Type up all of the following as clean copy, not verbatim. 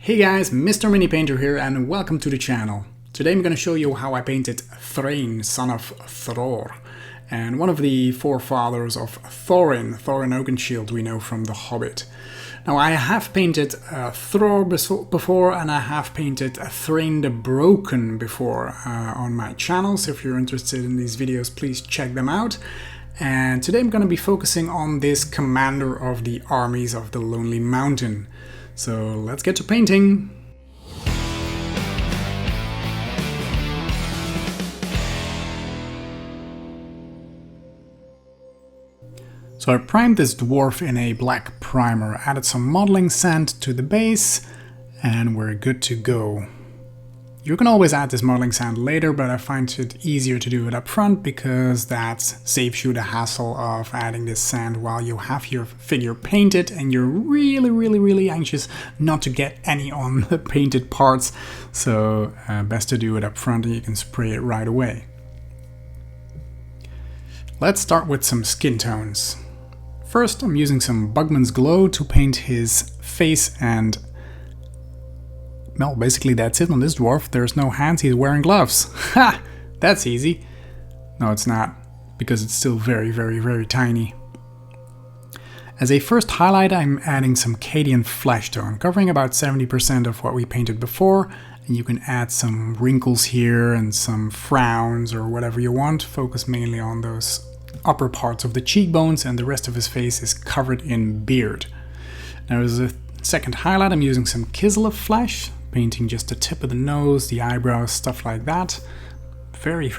Hey guys, Mr. Mini Painter here and welcome to the channel. Today I'm going to show you how I painted Thrain, son of Thror, and one of the forefathers of Thorin Oakenshield we know from the Hobbit. Now I have painted Thror before and I have painted Thrain the Broken before on my channel, so if you're interested in these videos please check them out. And today I'm going to be focusing on this commander of the armies of the Lonely Mountain. So let's get to painting! So I primed this dwarf in a black primer, added some modeling sand to the base, and we're good to go. You can always add this modeling sand later, but I find it easier to do it up front because that saves you the hassle of adding this sand while you have your figure painted and you're really anxious not to get any on the painted parts. So best to do it up front and you can spray it right away. Let's start with some skin tones. First, I'm using some Bugman's Glow to paint his face and well, basically that's it on this dwarf. There's no hands, he's wearing gloves. Ha! That's easy. No, it's not, because it's still very tiny. As a first highlight, I'm adding some Cadian flesh tone, covering about 70% of what we painted before. And you can add some wrinkles here and some frowns or whatever you want. Focus mainly on those upper parts of the cheekbones, and the rest of his face is covered in beard. Now as a second highlight, I'm using some Kislev flesh, painting just the tip of the nose, the eyebrows, stuff like that. Very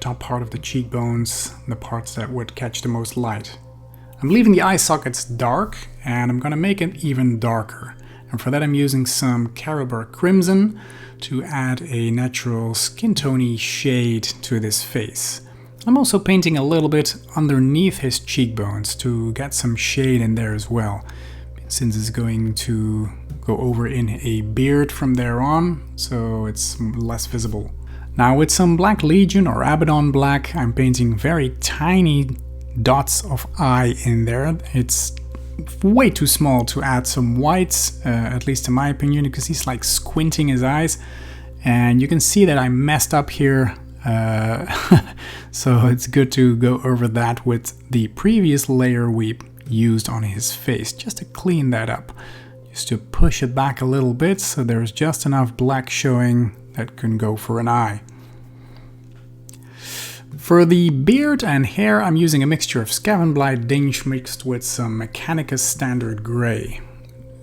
top part of the cheekbones, the parts that would catch the most light. I'm leaving the eye sockets dark, and I'm gonna make it even darker. And for that I'm using some Carroburg Crimson to add a natural skin tony shade to this face. I'm also painting a little bit underneath his cheekbones to get some shade in there as well, since it's going to go over in a beard from there on, so it's less visible. Now with some Black Legion or Abaddon Black, I'm painting very tiny dots of eye in there. It's way too small to add some whites, at least in my opinion, because he's like squinting his eyes. And you can see that I messed up here, so it's good to go over that with the previous layer we used on his face, just to clean that up. Just to push it back a little bit so there's just enough black showing that can go for an eye. For the beard and hair, I'm using a mixture of Skavenblight Dinge mixed with some Mechanicus Standard Grey.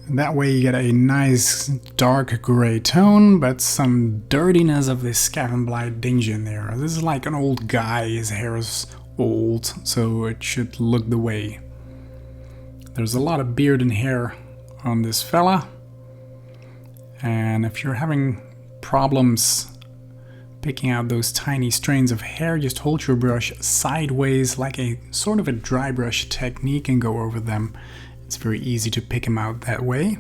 That way you get a nice dark grey tone, but some dirtiness of this Skavenblight Dinge in there. This is like an old guy, his hair is old, so it should look the way. There's a lot of beard and hair on this fella, and if you're having problems picking out those tiny strands of hair, just hold your brush sideways like a sort of a dry brush technique and go over them. It's very easy to pick them out that way.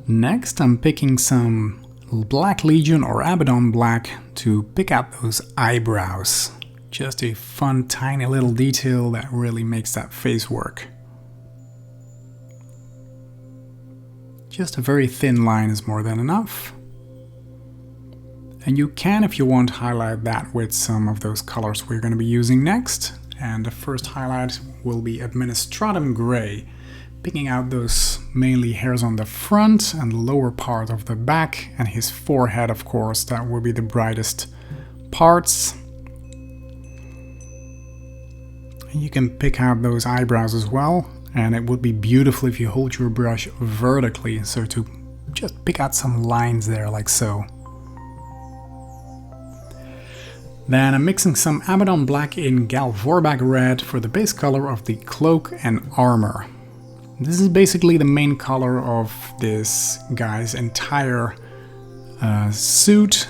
Next I'm picking some Black Legion or Abaddon Black to pick out those eyebrows. Just a fun tiny little detail that really makes that face work. Just a very thin line is more than enough. And you can, if you want, highlight that with some of those colors we're going to be using next. And the first highlight will be Administratum Grey, picking out those mainly hairs on the front and lower part of the back, and his forehead, of course, that will be the brightest parts. You can pick out those eyebrows as well, and it would be beautiful if you hold your brush vertically, so to just pick out some lines there like so. Then I'm mixing some Abaddon Black in Galvorbag Red for the base color of the cloak and armor. This is basically the main color of this guy's entire suit,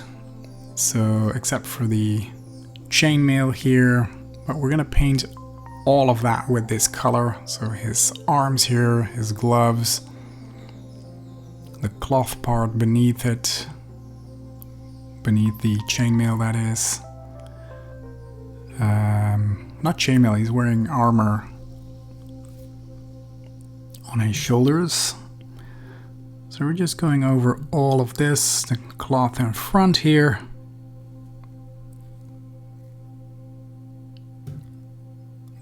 so except for the chainmail here, but we're gonna paint all of that with this color. So his arms here, his gloves, the cloth part beneath it, beneath the chainmail that is. Not chainmail, he's wearing armor on his shoulders. So we're just going over all of this, the cloth in front here.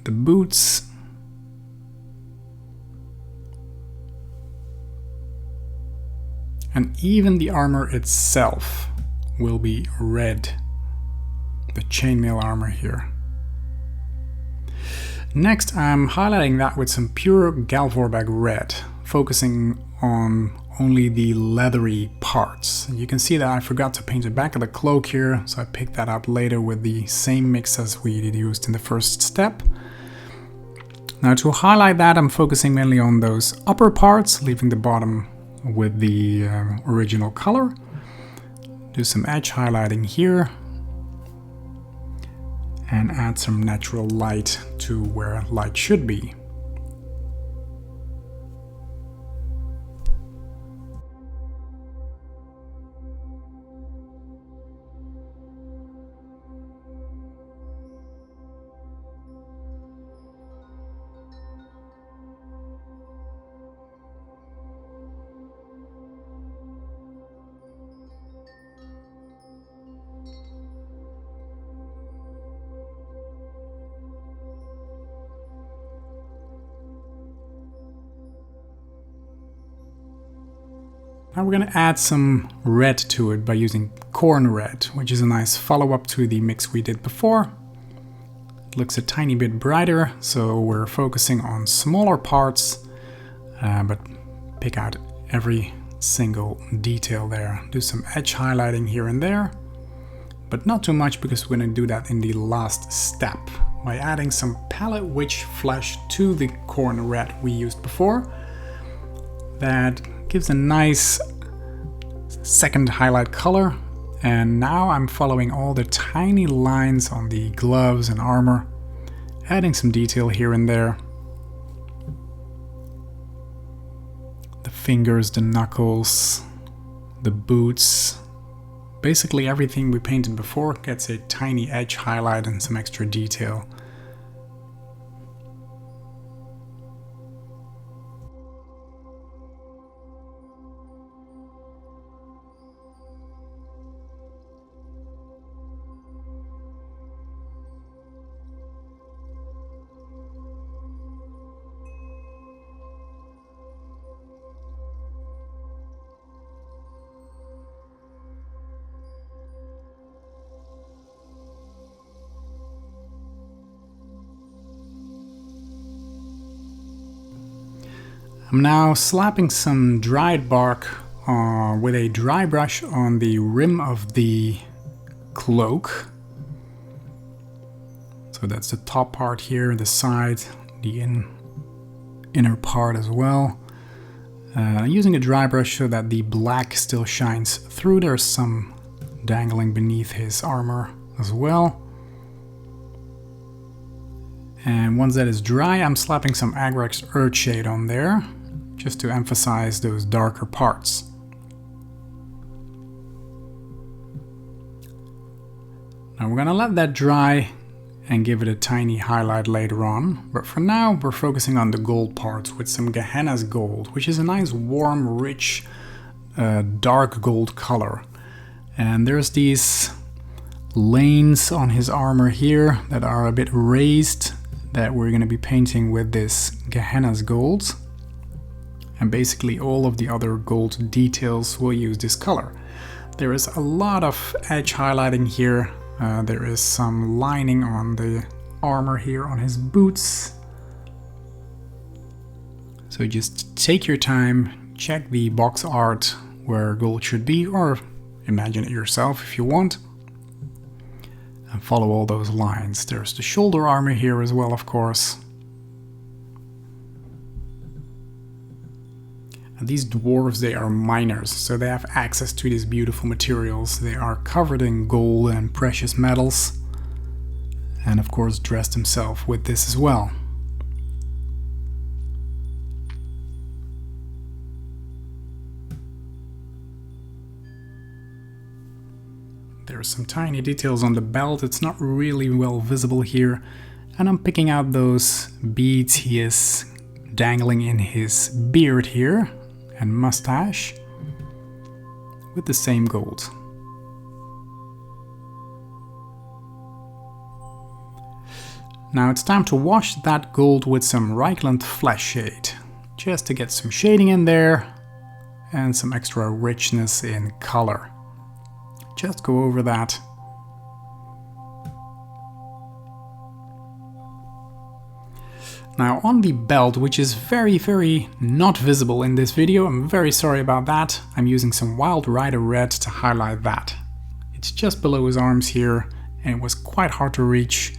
The boots. And even the armor itself will be red. The chainmail armor here. Next, I'm highlighting that with some pure Galvorbag red, focusing on only the leathery parts. And you can see that I forgot to paint the back of the cloak here, so I picked that up later with the same mix as we used in the first step. Now to highlight that, I'm focusing mainly on those upper parts, leaving the bottom with the original color. Do some edge highlighting here. And add some natural light to where light should be. Now we're going to add some red to it by using corn red, which is a nice follow-up to the mix we did before. It looks a tiny bit brighter, so we're focusing on smaller parts, but pick out every single detail there. Do some edge highlighting here and there, but not too much because we're going to do that in the last step by adding some palette witch flesh to the corn red we used before. That gives a nice second highlight color, and now I'm following all the tiny lines on the gloves and armor, adding some detail here and there. The fingers, the knuckles, the boots, basically everything we painted before gets a tiny edge highlight and some extra detail. I'm now slapping some dried bark with a dry brush on the rim of the cloak. So that's the top part here, the side, the inner part as well. Using a dry brush so that the black still shines through. There's some dangling beneath his armor as well. And once that is dry, I'm slapping some Agrax Earthshade on there, just to emphasize those darker parts. Now we're gonna let that dry and give it a tiny highlight later on, but for now we're focusing on the gold parts with some Gehenna's gold, which is a nice warm, rich, dark gold color. And there's these lanes on his armor here that are a bit raised that we're going to be painting with this Gehenna's gold. And basically all of the other gold details will use this color. There is a lot of edge highlighting here. There is some lining on the armor here on his boots. So just take your time, check the box art where gold should be, or imagine it yourself if you want. And follow all those lines. There's the shoulder armor here as well, of course. And these dwarves, they are miners, so they have access to these beautiful materials. They are covered in gold and precious metals. And of course dressed himself with this as well. There's some tiny details on the belt. It's not really well visible here. And I'm picking out those beads he is dangling in his beard here and mustache. with the same gold. Now it's time to wash that gold with some Wayland flesh shade, just to get some shading in there and some extra richness in color. Just go over that. Now on the belt, which is very not visible in this video, I'm very sorry about that. I'm using some Wild Rider red to highlight that. It's just below his arms here, and it was quite hard to reach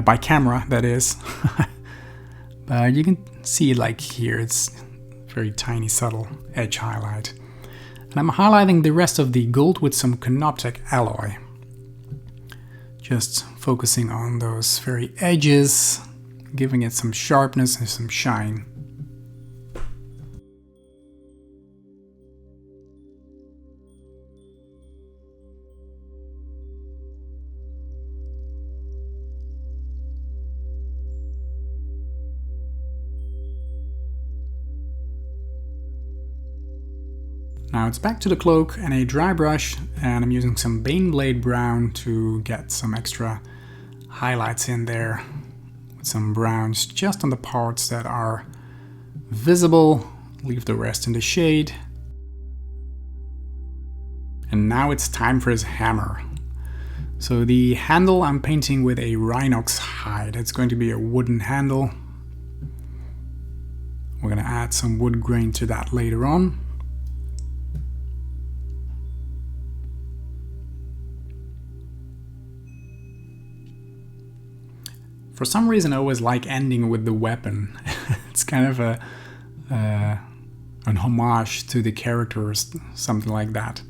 by camera, that is. But you can see like here, it's very tiny subtle edge highlight. And I'm highlighting the rest of the gold with some Canoptek alloy. Just focusing on those very edges, giving it some sharpness and some shine. Now it's back to the cloak and a dry brush, and I'm using some Baneblade Brown to get some extra highlights in there. Some browns just on the parts that are visible, leave the rest in the shade. And now it's time for his hammer. So the handle I'm painting with a rhinox hide. It's going to be a wooden handle. We're going to add some wood grain to that later on. For some reason I always like ending with the weapon. It's kind of an homage to the characters, something like that.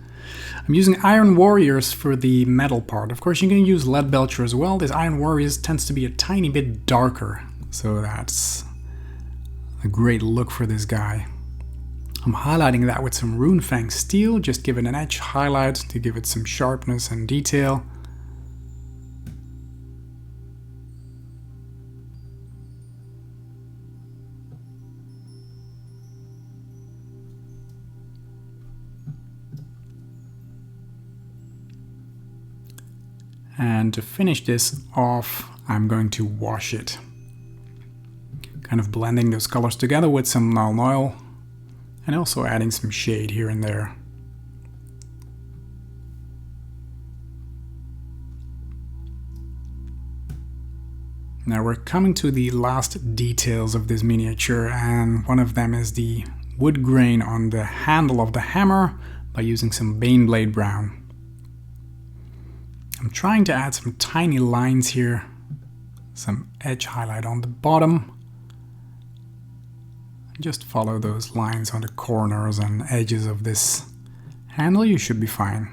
I'm using Iron Warriors for the metal part. Of course you can use Lead Belcher as well. This Iron Warriors tends to be a tiny bit darker, so that's a great look for this guy. I'm highlighting that with some Runefang Steel, just give it an edge highlight to give it some sharpness and detail. And to finish this off, I'm going to wash it. Kind of blending those colors together with some Nuln Oil, and also adding some shade here and there. Now we're coming to the last details of this miniature, and one of them is the wood grain on the handle of the hammer by using some Baneblade Brown. I'm trying to add some tiny lines here, some edge highlight on the bottom. Just follow those lines on the corners and edges of this handle, you should be fine.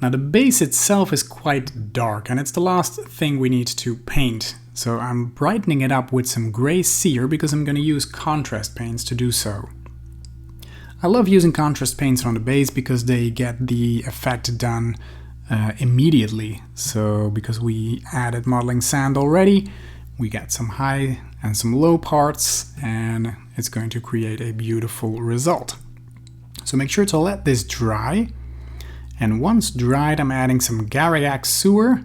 Now the base itself is quite dark, and it's the last thing we need to paint. So I'm brightening it up with some gray cere because I'm going to use contrast paints to do so. I love using contrast paints on the base because they get the effect done immediately. So because we added modeling sand already, we get some high and some low parts, and it's going to create a beautiful result. So make sure to let this dry. And once dried, I'm adding some Garriac Sewer.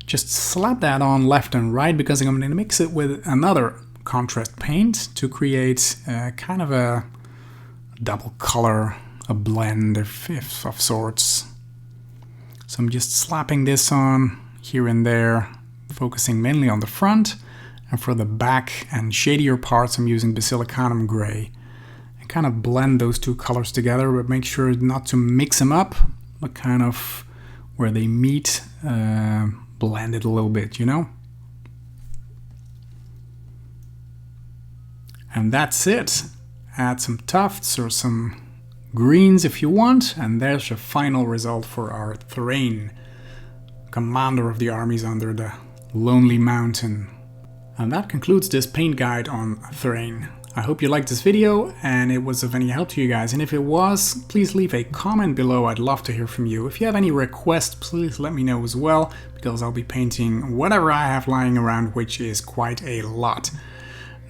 Just slap that on left and right because I'm going to mix it with another contrast paint to create kind of a double color, a blend of sorts. So I'm just slapping this on here and there, focusing mainly on the front, and for the back and shadier parts I'm using Basilicanum Gray. And kind of blend those two colors together, but make sure not to mix them up, but kind of where they meet, blend it a little bit, you know? And that's it. Add some tufts or some greens if you want, and there's a final result for our Thrain, commander of the armies under the Lonely Mountain. And that concludes this paint guide on Thrain. I hope you liked this video and it was of any help to you guys, and if it was, please leave a comment below. I'd love to hear from you. If you have any requests, please let me know as well, because I'll be painting whatever I have lying around, which is quite a lot.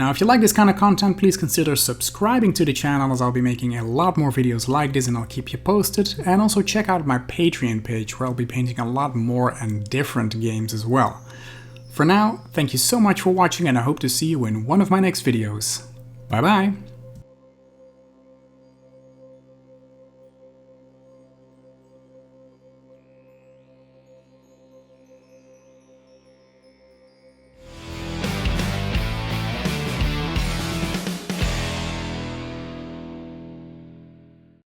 Now, if you like this kind of content, please consider subscribing to the channel, as I'll be making a lot more videos like this and I'll keep you posted. And also check out my Patreon page, where I'll be painting a lot more and different games as well. For now, thank you so much for watching, and I hope to see you in one of my next videos. Bye bye!